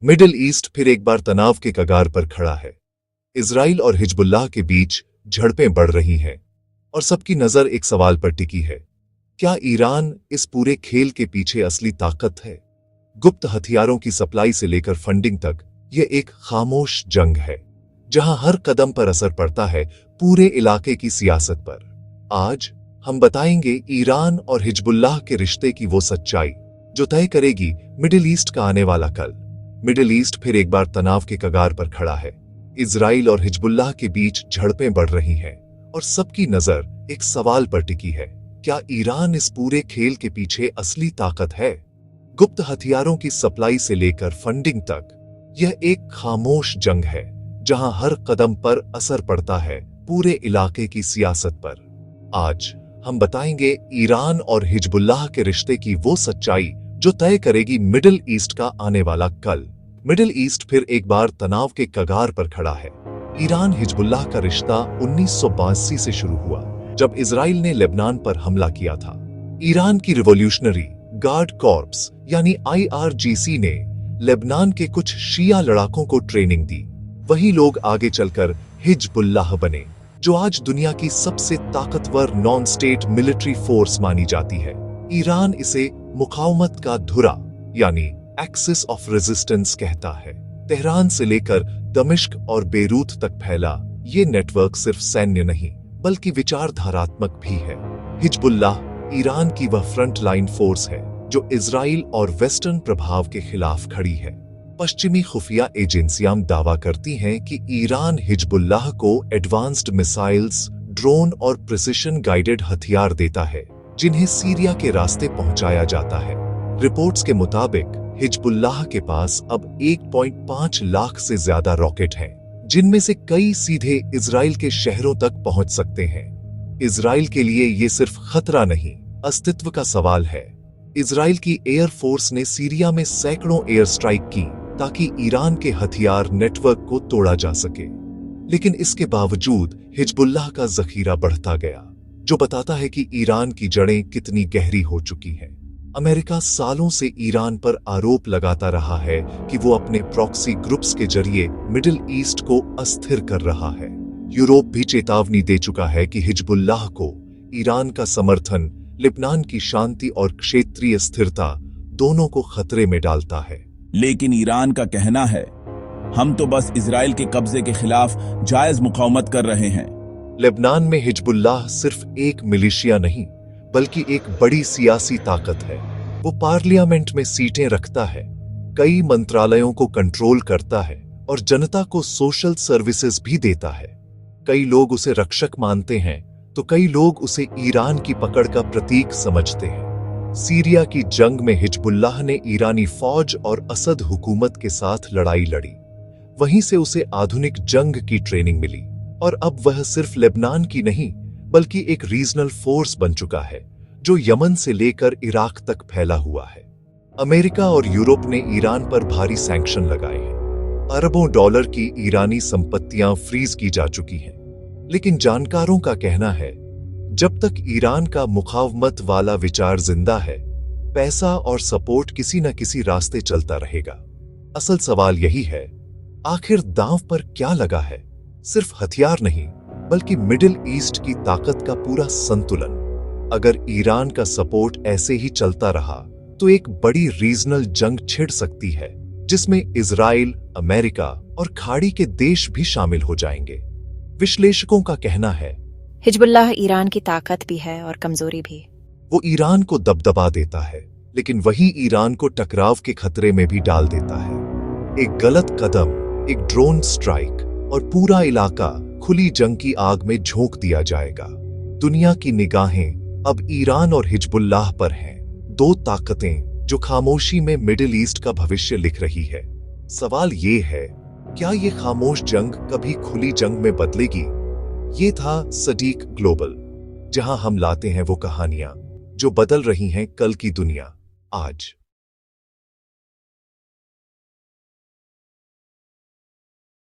Middle east फिर एक बार तनाव के कगार पर खड़ा है। इजराइल और हिजबुल्लाह के बीच झड़पें बढ़ रही हैं और सबकी नजर एक सवाल पर टिकी है। क्या ईरान इस पूरे खेल के पीछे असली ताकत है? गुप्त हथियारों की सप्लाई से लेकर फंडिंग तक यह एक खामोश जंग है, जहां हर कदम पर असर पड़ता है पूरे इलाके की सियासत पर। आज हम बताएंगे ईरान और हिजबुल्लाह के रिश्ते की वो सच्चाई जो तय करेगी मिडिल ईस्ट का आने वाला कल। मिडिल ईस्ट फिर एक बार तनाव के कगार पर खड़ा है। इजराइल और हिजबुल्लाह के बीच झड़पें बढ़ रही हैं और सबकी नजर एक सवाल पर टिकी है। क्या ईरान इस पूरे खेल के पीछे असली ताकत है? गुप्त हथियारों की सप्लाई से लेकर फंडिंग तक यह एक खामोश जंग है, जहां हर कदम पर असर पड़ता है पूरे इलाके की सियासत पर। आज हम बताएंगे ईरान और हिजबुल्लाह के रिश्ते की वो सच्चाई जो तय करेगी मिडिल ईस्ट का आने वाला कल। मिडिल ईस्ट फिर एक बार तनाव के कगार पर खड़ा है। ईरान हिजबुल्लाह का रिश्ता 1982 से शुरू हुआ, जब इजराइल ने लेबनान पर हमला किया था। ईरान की रिवॉल्यूशनरी गार्ड कॉर्प्स यानी IRGC ने लेबनान के कुछ शिया लड़ाकों को ट्रेनिंग दी। वही लोग आगे चलकर हिजबुल्लाह बने, जो आज दुनिया की सबसे ताकतवर नॉन स्टेट मिलिट्री फोर्स मानी जाती है। ईरान इसे मुकावमत का धुरा यानी एक्सिस ऑफ रेजिस्टेंस कहता है। तेहरान से लेकर दमिश्क और बेरूत तक फैला ये नेटवर्क सिर्फ सैन्य नहीं बल्कि विचारधारात्मक भी है। हिजबुल्लाह ईरान की वह फ्रंट लाइन फोर्स है जो इजराइल और वेस्टर्न प्रभाव के खिलाफ खड़ी है। पश्चिमी खुफिया एजेंसियां दावा करती हैं कि ईरान हिजबुल्लाह को एडवांस्ड मिसाइल्स, ड्रोन और प्रिसिशन गाइडेड हथियार देता है, जिन्हें सीरिया के रास्ते पहुंचाया जाता है। रिपोर्ट्स के मुताबिक हिजबुल्लाह के पास अब 1.5 लाख से ज्यादा रॉकेट हैं, जिनमें से कई सीधे इजराइल के शहरों तक पहुंच सकते हैं। इजराइल के लिए ये सिर्फ खतरा नहीं, अस्तित्व का सवाल है। इजराइल की एयर फोर्स ने सीरिया में सैकड़ों एयर स्ट्राइक की ताकि ईरान के हथियार नेटवर्क को तोड़ा जा सके। लेकिन इसके बावजूद हिजबुल्लाह का जखीरा बढ़ता गया, जो बताता है कि ईरान की जड़ें कितनी गहरी हो चुकी हैं। अमेरिका सालों से ईरान पर आरोप लगाता रहा है कि वो अपने प्रॉक्सी ग्रुप्स के जरिए मिडिल ईस्ट को अस्थिर कर रहा है। यूरोप भी चेतावनी दे चुका है कि हिजबुल्लाह को ईरान का समर्थन लेबनान की शांति और क्षेत्रीय स्थिरता दोनों को खतरे में डालता है। लेकिन ईरान का कहना है, हम तो बस इजराइल के कब्जे के खिलाफ जायज मुकावमत कर रहे हैं। लेबनान में हिजबुल्लाह सिर्फ एक मिलिशिया नहीं बल्कि एक बड़ी सियासी ताकत है। वो पार्लियामेंट में सीटें रखता है, कई मंत्रालयों को कंट्रोल करता है और जनता को सोशल सर्विसेज भी देता है। कई लोग उसे रक्षक मानते हैं तो कई लोग उसे ईरान की पकड़ का प्रतीक समझते हैं। सीरिया की जंग में हिजबुल्लाह ने ईरानी फौज और असद हुकूमत के साथ लड़ाई लड़ी। वहीं से उसे आधुनिक जंग की ट्रेनिंग मिली और अब वह सिर्फ लेबनान की नहीं बल्कि एक रीजनल फोर्स बन चुका है, जो यमन से लेकर इराक तक फैला हुआ है। अमेरिका और यूरोप ने ईरान पर भारी सैंक्शन लगाए हैं। अरबों डॉलर की ईरानी संपत्तियां फ्रीज की जा चुकी हैं। लेकिन जानकारों का कहना है, जब तक ईरान का मुकावमत वाला विचार जिंदा है, पैसा और सपोर्ट किसी न किसी रास्ते चलता रहेगा। असल सवाल यही है, आखिर दांव पर क्या लगा है? सिर्फ हथियार नहीं बल्कि मिडिल ईस्ट की ताकत का पूरा संतुलन। अगर ईरान का सपोर्ट ऐसे ही चलता रहा तो एक बड़ी रीजनल जंग छिड़ सकती है, जिसमें इजराइल, अमेरिका और खाड़ी के देश भी शामिल हो जाएंगे। विश्लेषकों का कहना है, हिजबुल्लाह ईरान की ताकत भी है और कमजोरी भी। वो ईरान को दबदबा देता है, लेकिन वही ईरान को टकराव के खतरे में भी डाल देता है। एक गलत कदम, एक ड्रोन स्ट्राइक और पूरा इलाका खुली जंग की आग में झोंक दिया जाएगा। दुनिया की निगाहें अब ईरान और हिजबुल्लाह पर हैं, दो ताकतें जो खामोशी में मिडिल ईस्ट का भविष्य लिख रही है। सवाल ये है, क्या ये खामोश जंग कभी खुली जंग में बदलेगी? ये था सटीक ग्लोबल, जहां हम लाते हैं वो कहानियां जो बदल रही हैं कल की दुनिया आज।